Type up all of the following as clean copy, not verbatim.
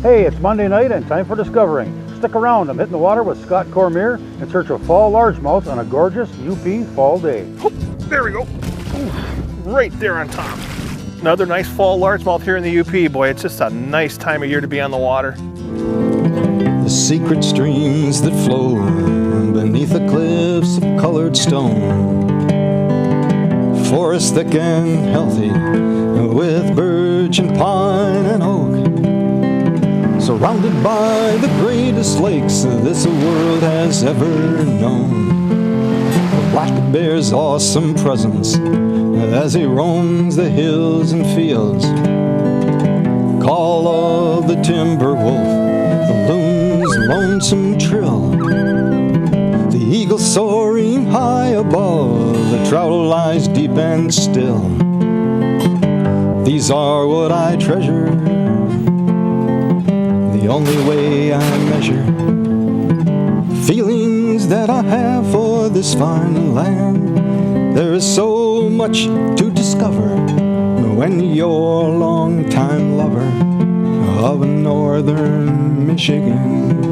Hey, it's Monday night and time for discovering. Stick around, I'm hitting the water with Scott Cormier in search of fall largemouth on a gorgeous UP fall day. Oh, there we go. Ooh, right there on top. Another nice fall largemouth here in the UP. Boy, it's just a nice time of year to be on the water. The secret streams that flow beneath the cliffs of colored stone. Forest thick and healthy with birch and pine and oak. Surrounded by the greatest lakes this world has ever known. The black bear's awesome presence as he roams the hills and fields. Call of the timber wolf, the loon's lonesome trill. The eagle soaring high above, the trout lies deep and still. These are what I treasure, the only way I measure feelings that I have for this fine land. There is so much to discover when you're a long-time lover of northern Michigan.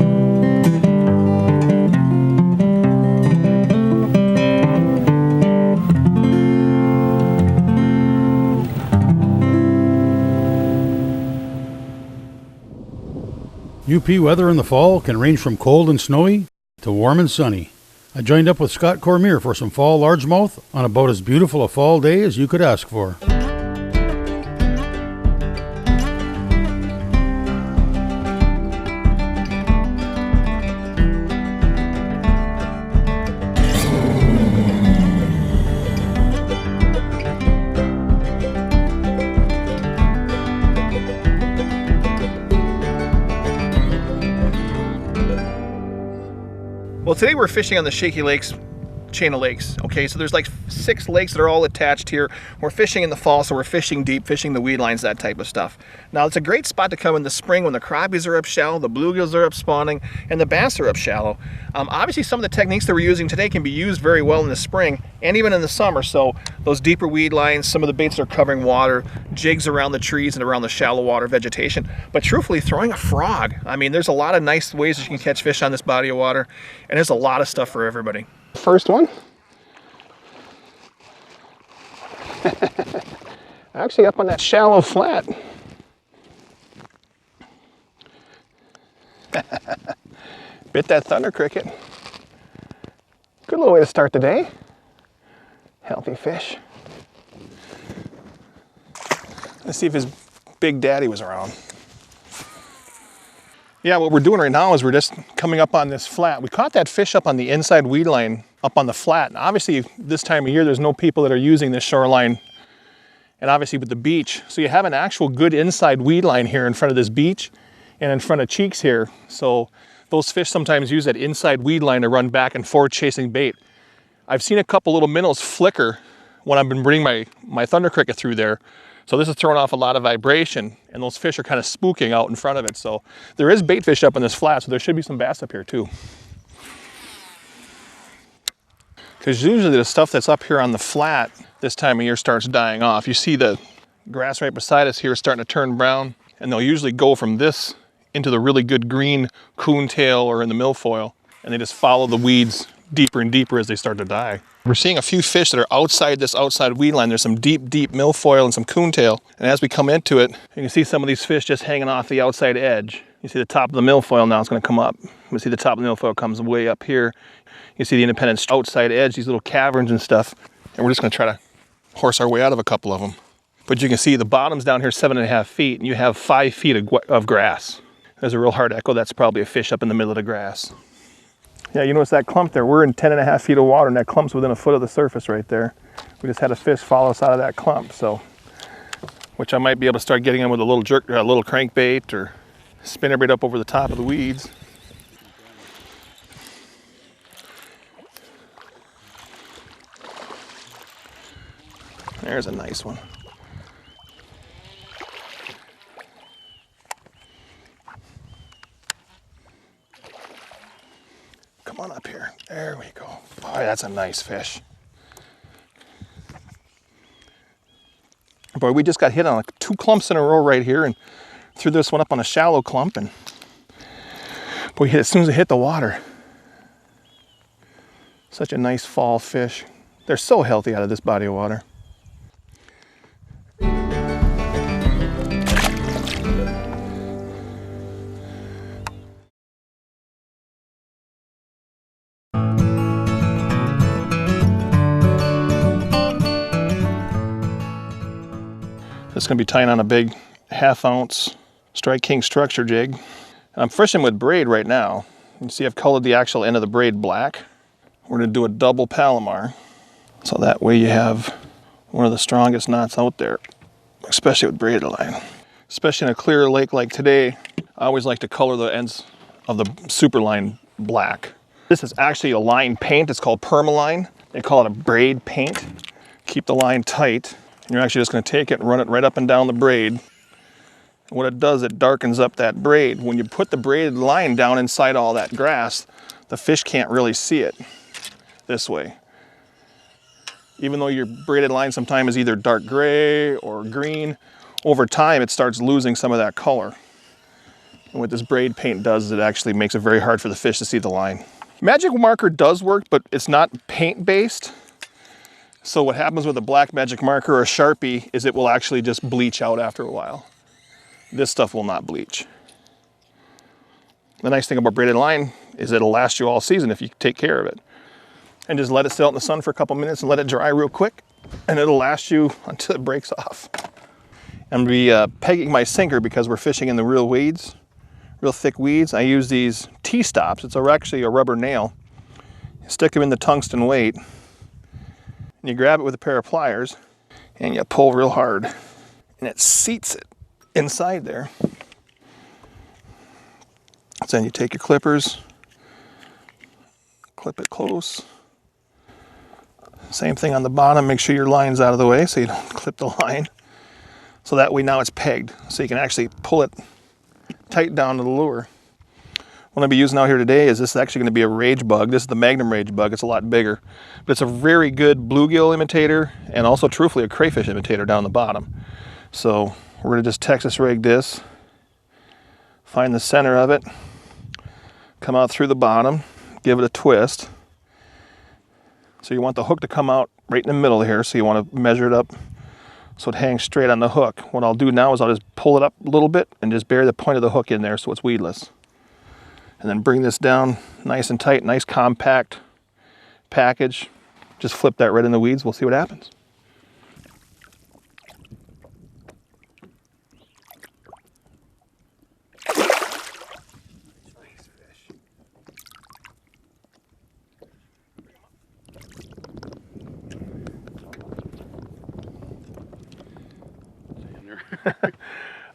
UP weather in the fall can range from cold and snowy to warm and sunny. I joined up with Scott Cormier for some fall largemouth on about as beautiful a fall day as you could ask for. Well, today we're fishing on the Shaky Lakes chain of lakes. Okay, so there's like 6 lakes that are all attached here. We're fishing in the fall, so we're fishing deep, fishing the weed lines, that type of stuff. Now, it's a great spot to come in the spring when the crappies are up shallow, the bluegills are up spawning, and the bass are up shallow. Obviously, some of the techniques that we're using today can be used very well in the spring and even in the summer. So those deeper weed lines, some of the baits that are covering water, jigs around the trees and around the shallow water vegetation. But truthfully, throwing a frog, I mean, there's a lot of nice ways that you can catch fish on this body of water, and there's a lot of stuff for everybody. First one. Actually up on that shallow flat. Bit that thunder cricket. Good little way to start the day. Healthy fish. Let's see if his big daddy was around. Yeah, what we're doing right now is we're just coming up on this flat. We caught that fish up on the inside weed line up on the flat. And obviously, this time of year, there's no people that are using this shoreline, and obviously with the beach. So you have an actual good inside weed line here in front of this beach and in front of Cheeks here. So those fish sometimes use that inside weed line to run back and forth chasing bait. I've seen a couple little minnows flicker when I've been bringing my thunder cricket through there. So this is throwing off a lot of vibration, and those fish are kind of spooking out in front of it. So there is bait fish up on this flat, so there should be some bass up here too. Because usually the stuff that's up here on the flat this time of year starts dying off. You see the grass right beside us here is starting to turn brown, and they'll usually go from this into the really good green coontail or in the milfoil, and they just follow the weeds deeper and deeper as they start to die. We're seeing a few fish that are outside this outside weed line. There's some deep milfoil and some coontail. And as we come into it, you can see some of these fish just hanging off the outside edge. You see the top of the milfoil now is going to come up. You see the top of the milfoil comes way up here. You see the independent outside edge, these little caverns and stuff. And we're just going to try to horse our way out of a couple of them. But you can see the bottom's down here 7.5 feet, and you have 5 feet of grass. There's a real hard echo. That's probably a fish up in the middle of the grass. Yeah, you notice that clump there? We're in 10.5 feet of water, and that clump's within a foot of the surface right there. We just had a fish follow us out of that clump, so which I might be able to start getting in with a little jerk, a little crankbait, or spinnerbait up over the top of the weeds. There's a nice one. Come on up here. There we go. Boy, that's a nice fish. Boy, we just got hit on like 2 clumps in a row right here, and Threw this one up on a shallow clump, and boy, as soon as it hit the water, such a nice fall fish. They're so healthy out of this body of water. It's going to be tying on a big 1/2 ounce Strike King structure jig. I'm fishing with braid right now. You can see I've colored the actual end of the braid black. We're going to do a double Palomar, so that way you have one of the strongest knots out there, especially with braided line. Especially in a clear lake like today, I always like to color the ends of the super line black. This is actually a line paint. It's called Permaline. They call it a braid paint. Keep the line tight. You're actually just going to take it and run it right up and down the braid. And what it does, it darkens up that braid. When you put the braided line down inside all that grass, the fish can't really see it this way. Even though your braided line sometimes is either dark gray or green, over time it starts losing some of that color. And what this braid paint does is it actually makes it very hard for the fish to see the line. Magic marker does work, but it's not paint based. So what happens with a black magic marker or a Sharpie is it will actually just bleach out after a while. This stuff will not bleach. The nice thing about braided line is it'll last you all season if you take care of it. And just let it sit out in the sun for a couple minutes and let it dry real quick, and it'll last you until it breaks off. I'm gonna be pegging my sinker because we're fishing in the real weeds, real thick weeds. I use these T-stops. It's actually a rubber nail. You stick them in the tungsten weight, and you grab it with a pair of pliers, and you pull real hard, and it seats it inside there. So then you take your clippers, clip it close. Same thing on the bottom, make sure your line's out of the way so you don't clip the line. So that way now it's pegged, so you can actually pull it tight down to the lure. What I'll be using out here today is this is actually going to be a rage bug. This is the Magnum rage bug. It's a lot bigger, but it's a very good bluegill imitator and also truthfully a crayfish imitator down the bottom. So we're going to just Texas rig this, find the center of it, come out through the bottom, give it a twist. So you want the hook to come out right in the middle here, so you want to measure it up so it hangs straight on the hook. What I'll do now is I'll just pull it up a little bit and just bury the point of the hook in there so it's weedless. And then bring this down nice and tight, nice compact package. Just flip that right in the weeds, we'll see what happens.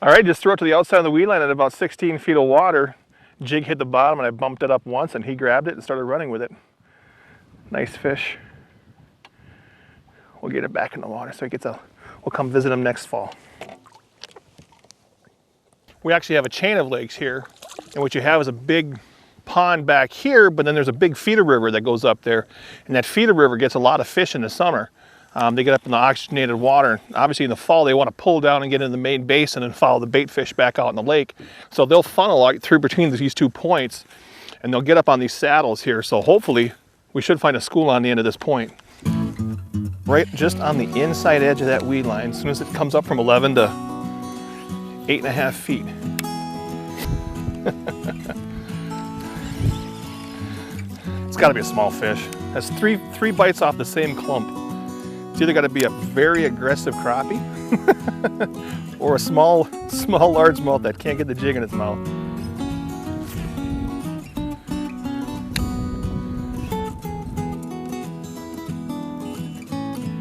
All right, just throw it to the outside of the weed line at about 16 feet of water. Jig hit the bottom and I bumped it up once and he grabbed it and started running with it. Nice fish. We'll get it back in the water so we'll come visit him next fall. We actually have a chain of lakes here, and what you have is a big pond back here, but then there's a big feeder river that goes up there, and that feeder river gets a lot of fish in the summer. They get up in the oxygenated water. Obviously in the fall they want to pull down and get in the main basin and follow the bait fish back out in the lake. So they'll funnel out through between these 2 points and they'll get up on these saddles here. So hopefully we should find a school on the end of this point. Right just on the inside edge of that weed line, as soon as it comes up from 11 to 8.5 feet. It's got to be a small fish. That's three bites off the same clump. It's either got to be a very aggressive crappie or a small largemouth that can't get the jig in its mouth.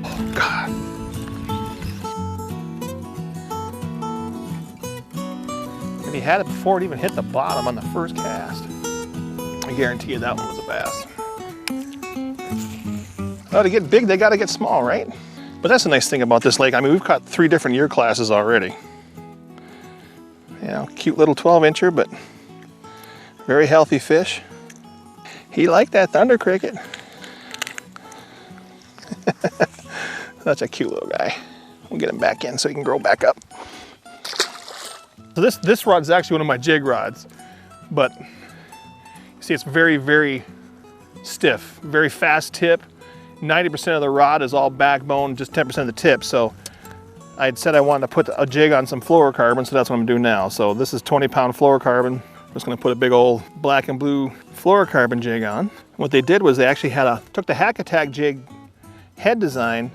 Oh God. And he had it before it even hit the bottom on the first cast. I guarantee you that one was a bass. Well, to get big, they got to get small, right? But that's the nice thing about this lake. I mean, we've caught 3 different year classes already. You know, cute little 12-incher, but very healthy fish. He liked that thunder cricket. Such a cute little guy. We'll get him back in so he can grow back up. So this rod is actually one of my jig rods, but you see it's very, very stiff, very fast tip. 90% of the rod is all backbone, just 10% of the tip. So I had said I wanted to put a jig on some fluorocarbon, so that's what I'm doing now. So this is 20-pound fluorocarbon. I'm just gonna put a big old black and blue fluorocarbon jig on. What they did was they actually took the Hack Attack jig head design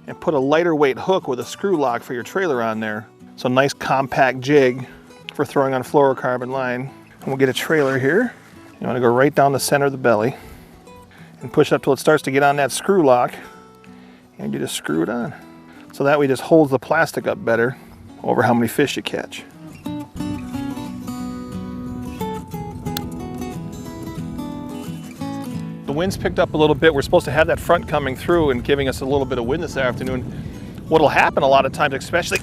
and put a lighter weight hook with a screw lock for your trailer on there. So nice compact jig for throwing on fluorocarbon line. And we'll get a trailer here. You wanna go right down the center of the belly and push it up till it starts to get on that screw lock, and you just screw it on. So that way it just holds the plastic up better over how many fish you catch. The wind's picked up a little bit. We're supposed to have that front coming through and giving us a little bit of wind this afternoon. What'll happen a lot of times, especially,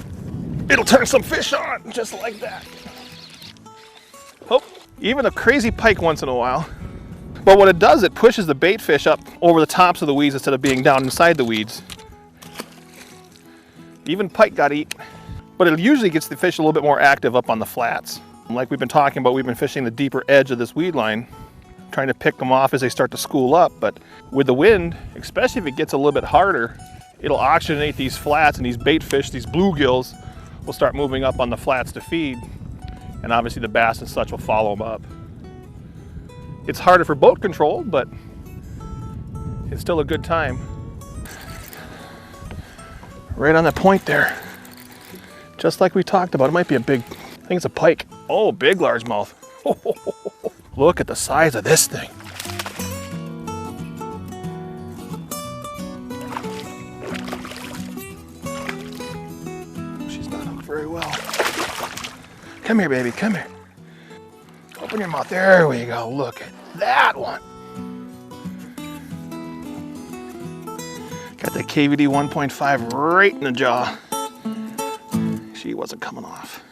it'll turn some fish on, just like that. Oh, even a crazy pike once in a while. But what it does, it pushes the bait fish up over the tops of the weeds instead of being down inside the weeds. Even pike got eat. But it usually gets the fish a little bit more active up on the flats. Like we've been talking about, we've been fishing the deeper edge of this weed line, trying to pick them off as they start to school up. But with the wind, especially if it gets a little bit harder, it'll oxygenate these flats, and these bait fish, these bluegills, will start moving up on the flats to feed. And obviously the bass and such will follow them up. It's harder for boat control, but it's still a good time. Right on that point there. Just like we talked about. It might be a big, I think it's a pike. Oh, big largemouth. Look at the size of this thing. She's not hooked very well. Come here, baby, come here. Open your mouth, there we go, look at that one. Got the KVD 1.5 right in the jaw. She wasn't coming off.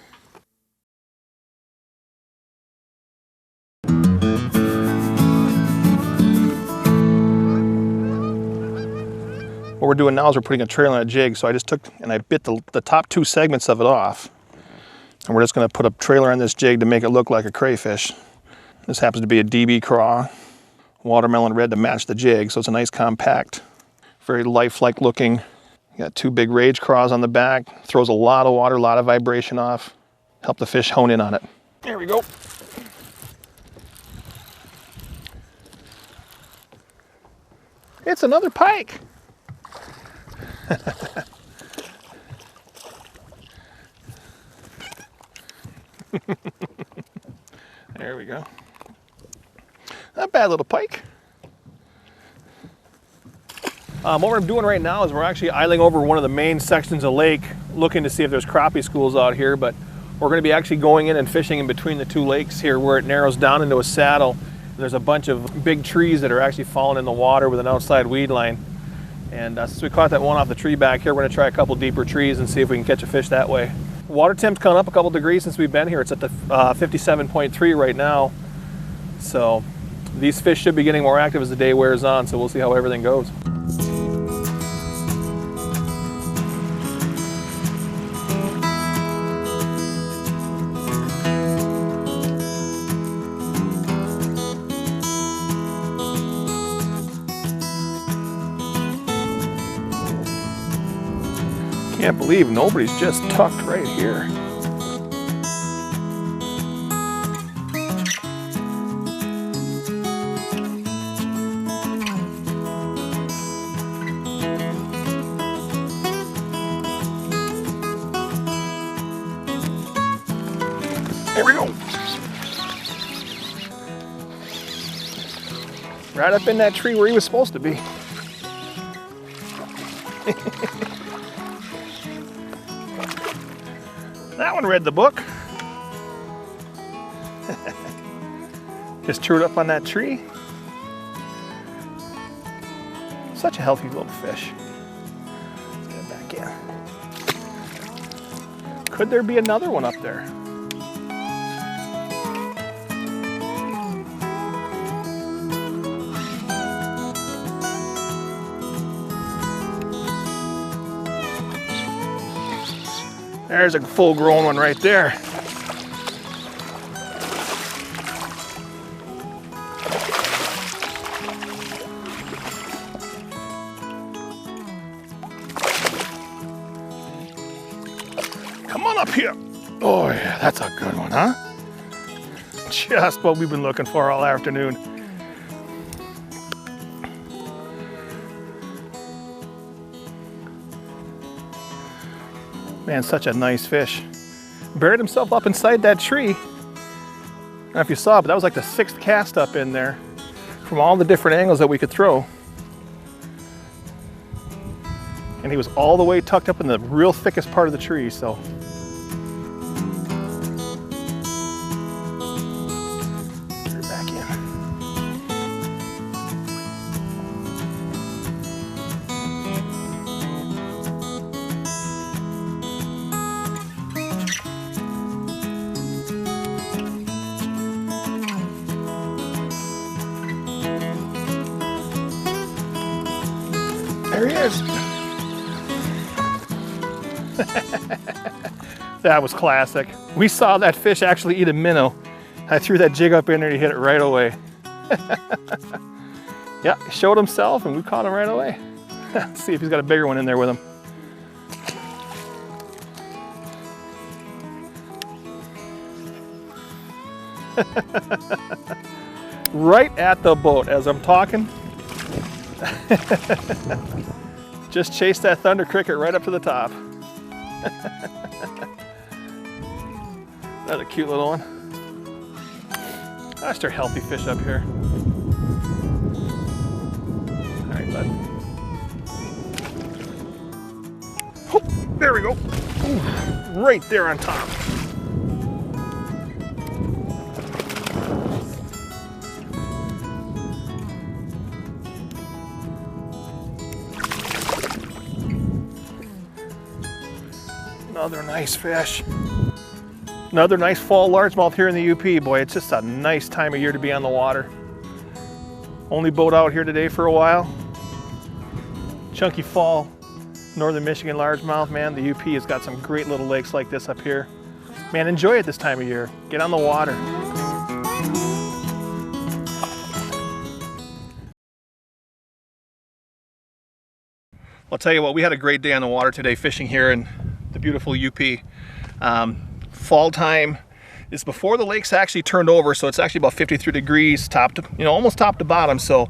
What we're doing now is we're putting a trailer on a jig, so I just took and I bit the top two segments of it off. And we're just gonna put a trailer on this jig to make it look like a crayfish. This happens to be a DB craw, watermelon red to match the jig, so it's a nice compact, very lifelike looking. You got two big rage craws on the back, throws a lot of water, a lot of vibration off, help the fish hone in on it. There we go. It's another pike. There we go. Not bad little pike. What we're doing right now is we're actually idling over one of the main sections of lake, looking to see if there's crappie schools out here, but we're going to be actually going in and fishing in between the two lakes here where it narrows down into a saddle. There's a bunch of big trees that are actually falling in the water with an outside weed line. And since we caught that one off the tree back here, we're going to try a couple deeper trees and see if we can catch a fish that way. Water temp's gone up a couple degrees since we've been here. It's at the 57.3 right now. So these fish should be getting more active as the day wears on, so we'll see how everything goes. Can't believe nobody's just tucked right here. There we go. Right up in that tree where he was supposed to be. That one read the book. Just threw it up on that tree. Such a healthy little fish. Let's get it back in. Could there be another one up there? There's a full-grown one right there. Yeah. Oh yeah, that's a good one, huh? Just what we've been looking for all afternoon. Man, such a nice fish. Buried himself up inside that tree. I don't know if you saw, but that was like the 6th cast up in there from all the different angles that we could throw. And he was all the way tucked up in the real thickest part of the tree, so. Get her back in. There he is. That was classic. We saw that fish actually eat a minnow. I threw that jig up in there and he hit it right away. Yeah, he showed himself and we caught him right away. Let's see if he's got a bigger one in there with him. Right at the boat as I'm talking. Just chased that thunder cricket right up to the top. That's a cute little one. That's our healthy fish up here. All right, bud. Oh, there we go. Ooh, right there on top. Another nice fish. Another nice fall largemouth here in the UP. Boy, it's just a nice time of year to be on the water. Only boat out here today for a while. Chunky fall, northern Michigan largemouth, man. The UP has got some great little lakes like this up here. Man, enjoy it this time of year. Get on the water. I'll tell you what, we had a great day on the water today fishing here in the beautiful UP. Fall time is before the lake's actually turned over, so it's actually about 53 degrees top to, almost top to bottom, so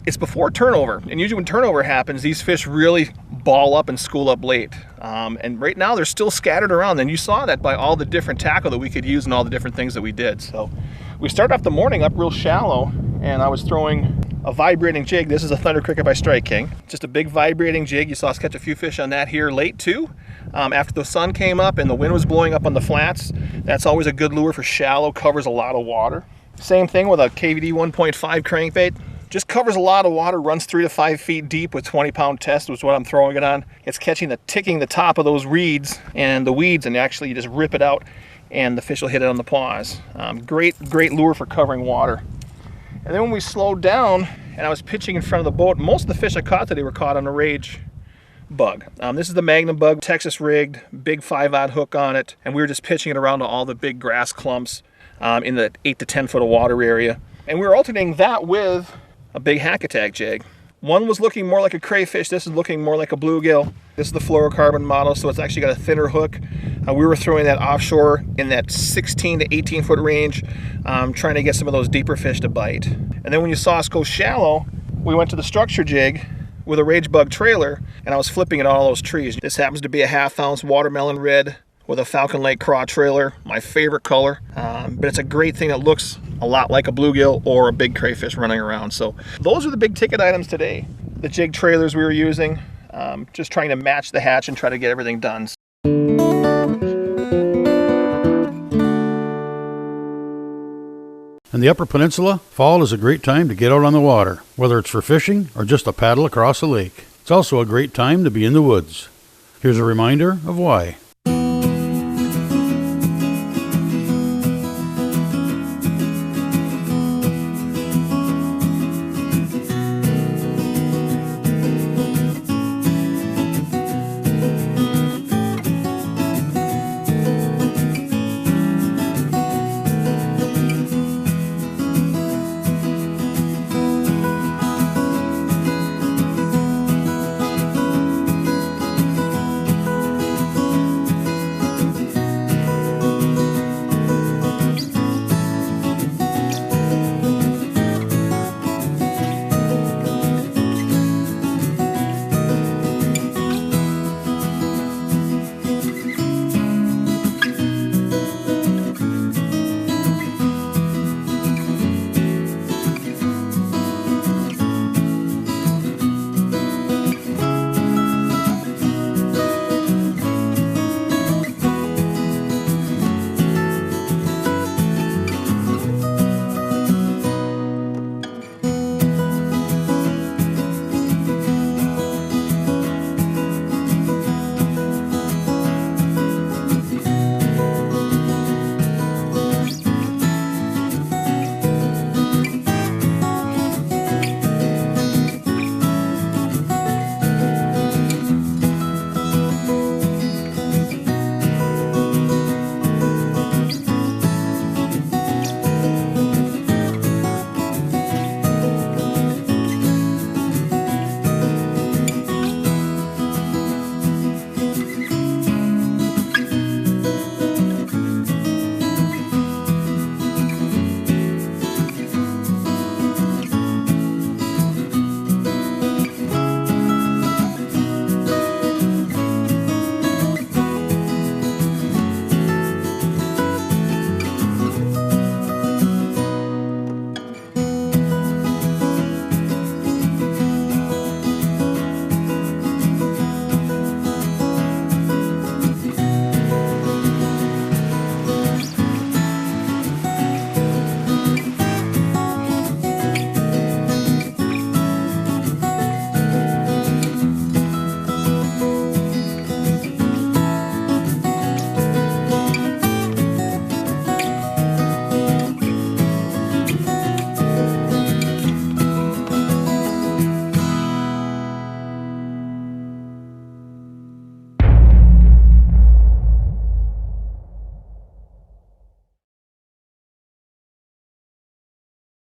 it's before turnover. And usually when turnover happens, these fish really ball up and school up late. And right now they're still scattered around, and you saw that by all the different tackle that we could use and all the different things that we did. So we started off the morning up real shallow, and I was throwing a vibrating jig. This is a Thunder Cricket by Strike King. Just a big vibrating jig. You saw us catch a few fish on that here late too. After the sun came up and the wind was blowing up on the flats, that's always a good lure for shallow, covers a lot of water. Same thing with a KVD 1.5 crankbait. Just covers a lot of water, runs 3 to 5 feet deep with 20-pound test was what I'm throwing it on. It's ticking the top of those reeds and the weeds, and actually you just rip it out and the fish will hit it on the paws. Great lure for covering water. And then when we slowed down and I was pitching in front of the boat, most of the fish I caught today were caught on a rage bug. This is the Magnum bug, Texas rigged, big 5-aught hook on it, and we were just pitching it around to all the big grass clumps in the 8 to 10 foot of water area. And we were alternating that with a big hack attack jig. One was looking more like a crayfish, this is looking more like a bluegill. This is the fluorocarbon model, so it's actually got a thinner hook. We were throwing that offshore in that 16 to 18 foot range, trying to get some of those deeper fish to bite. And then when you saw us go shallow, we went to the structure jig with a rage bug trailer, and I was flipping it on all those trees. This happens to be a 1/2 ounce watermelon red with a Falcon Lake craw trailer, my favorite color. But it's a great thing that looks a lot like a bluegill or a big crayfish running around. So those are the big ticket items today. The jig trailers we were using, just trying to match the hatch and try to get everything done. In the Upper Peninsula, fall is a great time to get out on the water, whether it's for fishing or just a paddle across a lake. It's also a great time to be in the woods. Here's a reminder of why.